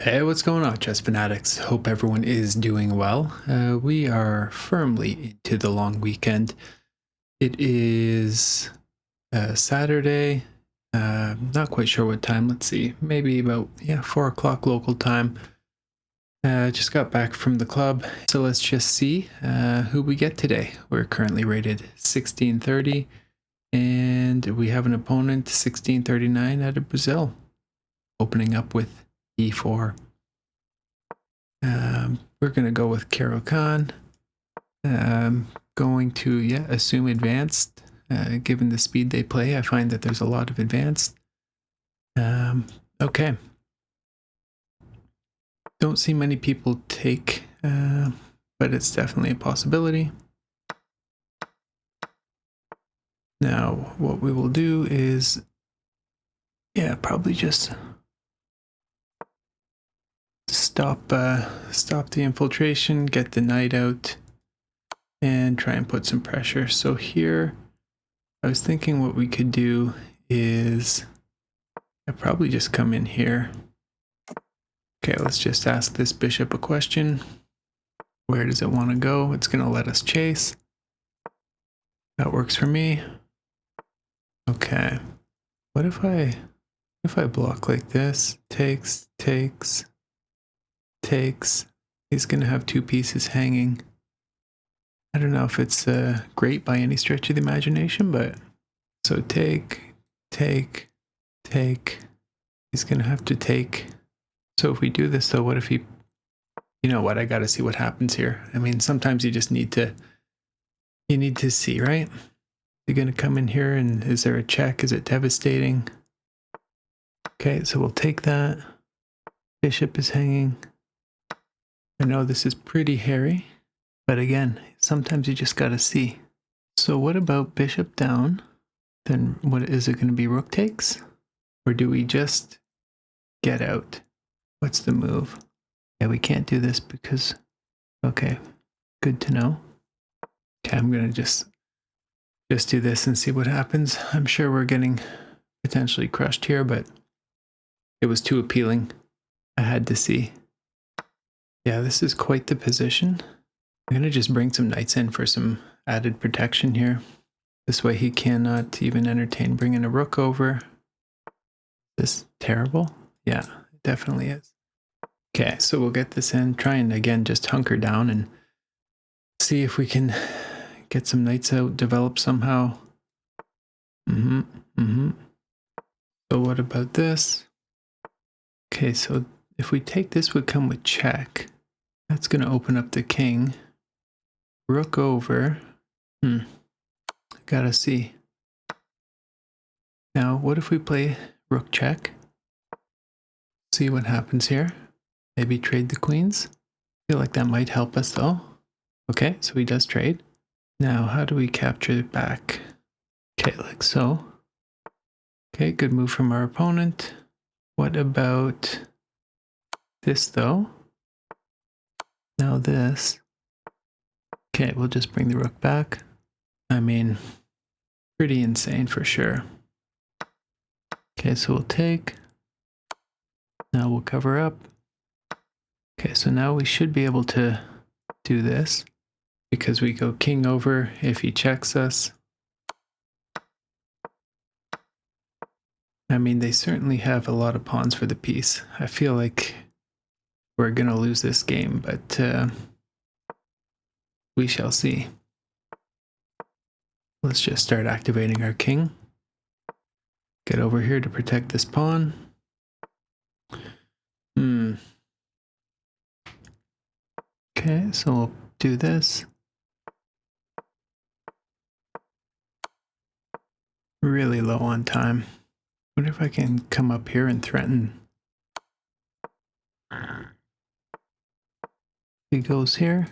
Hey, what's going on, chess fanatics? Hope everyone is doing well. We are firmly into the long weekend. It is Saturday. Not quite sure what time. Let's see. Maybe about 4 o'clock local time. Just got back from the club, so let's just see who we get today. We're currently rated 1630, and we have an opponent 1639 out of Brazil, opening up with e4. We're going to go with Caro. Going to, assume advanced. Given the speed they play, I find that there's a lot of advanced. Okay. Don't see many people take, but it's definitely a possibility. Now, what we will do is, probably just stop the infiltration, get the knight out, and try and put some pressure. So here, I was thinking what we could do is I'd probably just come in here. Okay, let's just ask this bishop a question. Where does it want to go? It's going to let us chase. That works for me. Okay. What if I block like this? Takes. He's going to have two pieces hanging. I don't know if it's great by any stretch of the imagination, but so take. He's going to have to take. So if we do this though, what if he, you know what, I got to see what happens here. I mean, sometimes you just need to see, right? You're going to come in here and is there a check? Is it devastating? Okay, so we'll take that. Bishop is hanging. I know this is pretty hairy, but again, sometimes you just got to see. So what about bishop down? Then what is it going to be? Rook takes? Or do we just get out? What's the move? Yeah, we can't do this because, okay, good to know. Okay, I'm going to just do this and see what happens. I'm sure we're getting potentially crushed here, but it was too appealing. I had to see. Yeah, this is quite the position. I'm going to just bring some knights in for some added protection here. This way he cannot even entertain bringing a rook over. Is this terrible? Yeah, it definitely is. Okay, so we'll get this in, try and again just hunker down and see if we can get some knights out, develop somehow. So what about this? Okay, so if we take this, would come with check. That's going to open up the king. Rook over. Gotta see. Now, what if we play rook check? See what happens here. Maybe trade the queens. I feel like that might help us though. Okay, so he does trade. Now, how do we capture it back? Okay, like so. Okay, good move from our opponent. What about this though? Now this. Okay, we'll just bring the rook back. I mean, pretty insane for sure. Okay, so we'll take. Now we'll cover up. Okay, so now we should be able to do this because we go king over if he checks us. I mean, they certainly have a lot of pawns for the piece. I feel like we're going to lose this game, but we shall see. Let's just start activating our king. Get over here to protect this pawn. Okay, so we'll do this. Really low on time. What if I can come up here and threaten? He goes here.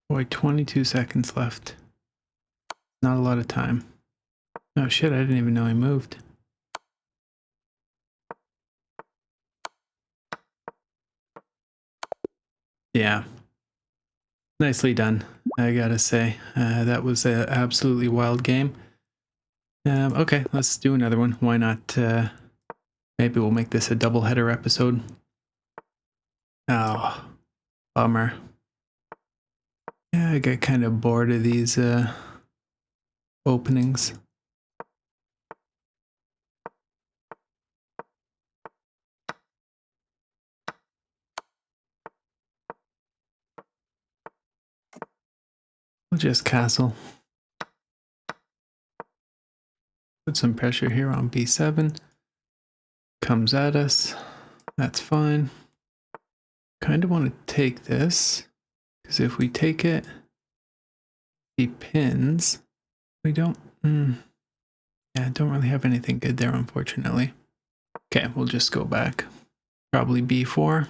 Boy, 22 seconds left. Not a lot of time. Oh shit, I didn't even know he moved. Yeah. Nicely done. I gotta say. That was an absolutely wild game. Okay, let's do another one. Why not? Maybe we'll make this a double header episode. Oh, bummer. Yeah, I got kind of bored of these openings. We'll just castle. Put some pressure here on b7. Comes at us. That's fine. Kind of want to take this, because if we take it, he pins. We don't... yeah, don't really have anything good there, unfortunately. Okay, we'll just go back. Probably b4.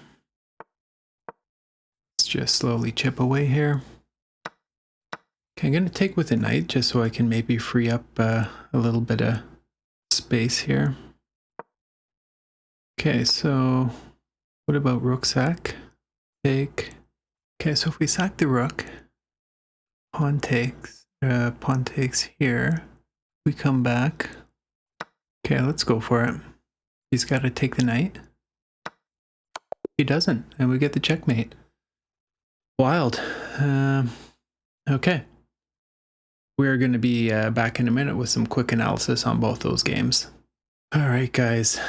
Let's just slowly chip away here. Okay, I'm going to take with a knight just so I can maybe free up a little bit of space here. Okay, so what about rook sack? Take. Okay, so if we sack the rook, pawn takes here. We come back. Okay, let's go for it. He's got to take the knight. He doesn't, and we get the checkmate. Wild. Okay. We're going to be back in a minute with some quick analysis on both those games. All right, guys,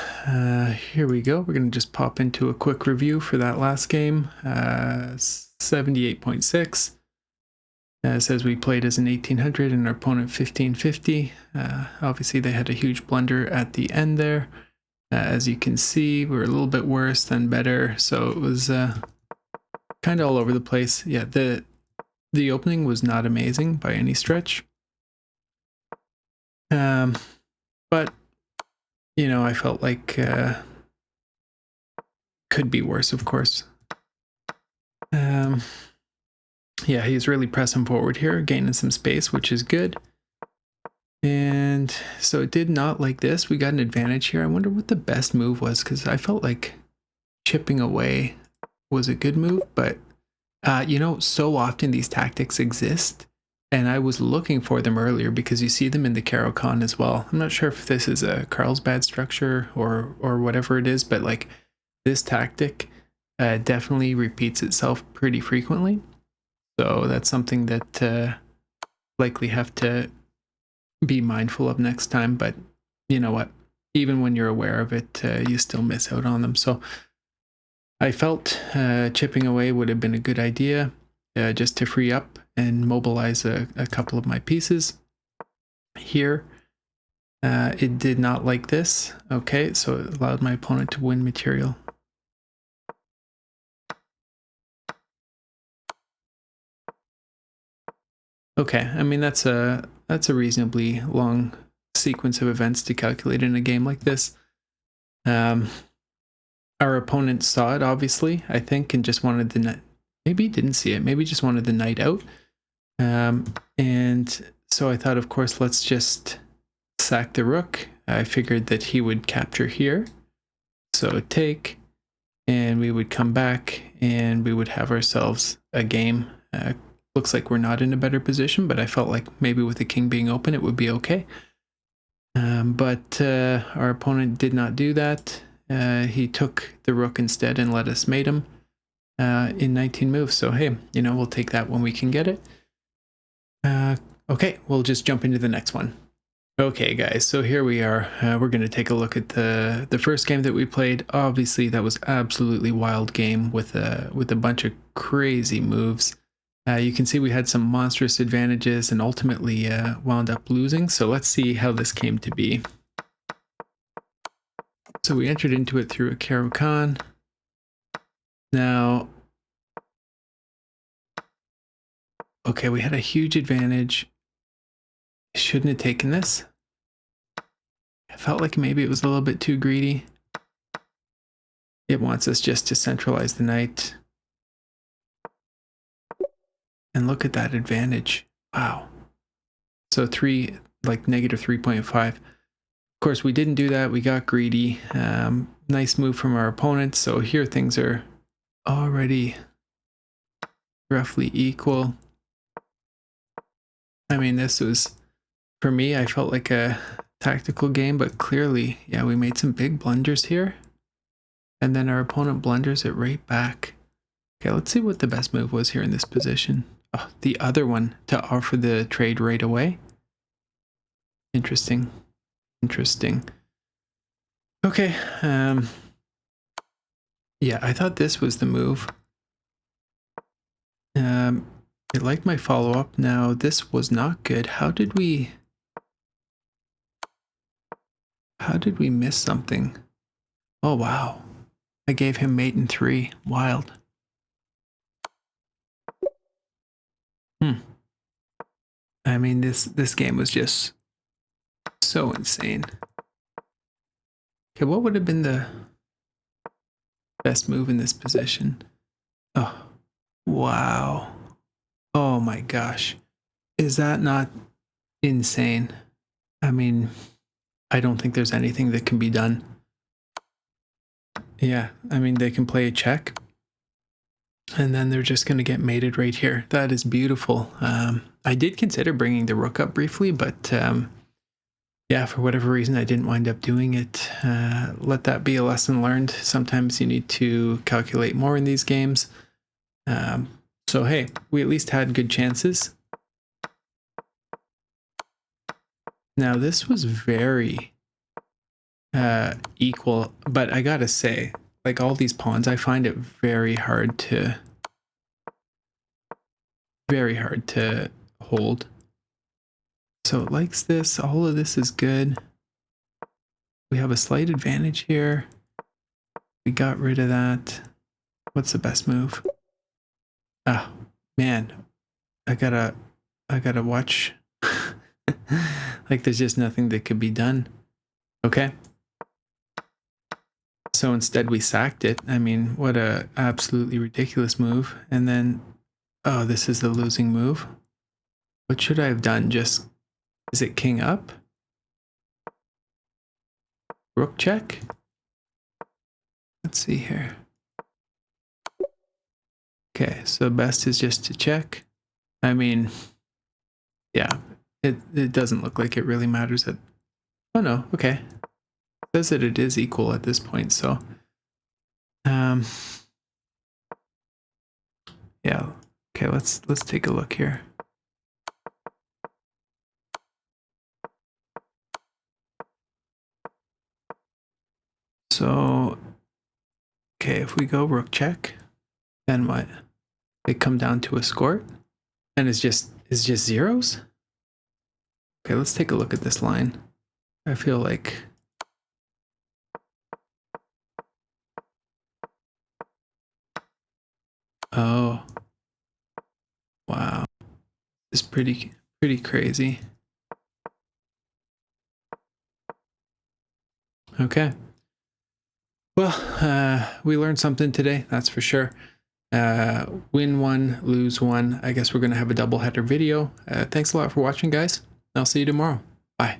here we go. We're going to just pop into a quick review for that last game. 78.6. Says we played as an 1800 and our opponent 1550. Obviously, they had a huge blunder at the end there. As you can see, we were a little bit worse than better. So it was kind of all over the place. Yeah, the opening was not amazing by any stretch. But, you know, I felt like could be worse, of course. Yeah, he's really pressing forward here, gaining some space, which is good. And so it did not like this. We got an advantage here. I wonder what the best move was, because I felt like chipping away was a good move, but you know, so often these tactics exist, and I was looking for them earlier because you see them in the Caro con as well. I'm not sure if this is a Carlsbad structure or whatever it is, but like this tactic definitely repeats itself pretty frequently. So that's something that likely have to be mindful of next time. But you know what? Even when you're aware of it, you still miss out on them. So I felt chipping away would have been a good idea just to free up and mobilize a couple of my pieces. Here, it did not like this. Okay, so it allowed my opponent to win material. Okay, I mean that's a reasonably long sequence of events to calculate in a game like this. Our opponent saw it, obviously, I think, and just wanted the knight. Maybe he didn't see it. Maybe just wanted the knight out. And so I thought, of course, let's just sack the rook. I figured that he would capture here. So take, and we would come back, and we would have ourselves a game. Looks like we're not in a better position, but I felt like maybe with the king being open, it would be okay. But our opponent did not do that. He took the rook instead and let us mate him in 19 moves. So hey, you know, we'll take that when we can get it. Okay, we'll just jump into the next one. Okay, guys, so here we are. We're going to take a look at the first game that we played. Obviously, that was absolutely wild game with a bunch of crazy moves. You can see we had some monstrous advantages and ultimately wound up losing. So let's see how this came to be. So we entered into it through a Caro con. Now, okay, we had a huge advantage. Shouldn't have taken this. I felt like maybe it was a little bit too greedy. It wants us just to centralize the knight. And look at that advantage. Wow. So negative 3.5. Of course, we didn't do that. We got greedy. Nice move from our opponent. So here things are already roughly equal. I mean, this was, for me, I felt like a tactical game, but clearly, yeah, we made some big blunders here. And then our opponent blunders it right back. Okay, let's see what the best move was here in this position. Oh, the other one to offer the trade right away. Interesting. Interesting. Okay. Yeah, I thought this was the move. I liked my follow-up. Now, this was not good. How did we miss something? Oh, wow. I gave him mate in 3. Wild. I mean, this game was just so insane. Okay, what would have been the best move in this position? Oh, wow. Oh my gosh. Is that not insane? I mean, I don't think there's anything that can be done. Yeah, I mean, they can play a check and then they're just going to get mated right here. That is beautiful. I did consider bringing the rook up briefly, but yeah, for whatever reason, I didn't wind up doing it. Let that be a lesson learned. Sometimes you need to calculate more in these games. So hey, we at least had good chances. Now this was very equal, but I gotta say, like all these pawns, I find it very hard to hold. So it likes this. All of this is good. We have a slight advantage here. We got rid of that. What's the best move? Ah, man, I gotta watch. Like there's just nothing that could be done. Okay. So instead we sacked it. I mean, what a absolutely ridiculous move. And then, oh, this is the losing move. What should I have done? Just, is it king up? Rook check? Let's see here. Okay, so best is just to check. I mean, yeah, it doesn't look like it really matters at, oh no, okay. It says that it is equal at this point, so. Yeah, okay, let's take a look here. So, okay, if we go rook check, then what? They come down to a score, and it's just zeros? Okay, let's take a look at this line. I feel like oh wow. It's pretty crazy. Okay. Well, we learned something today, that's for sure. Win one, lose one. I guess we're gonna have a double header video. Thanks a lot for watching, guys. I'll see you tomorrow. Bye.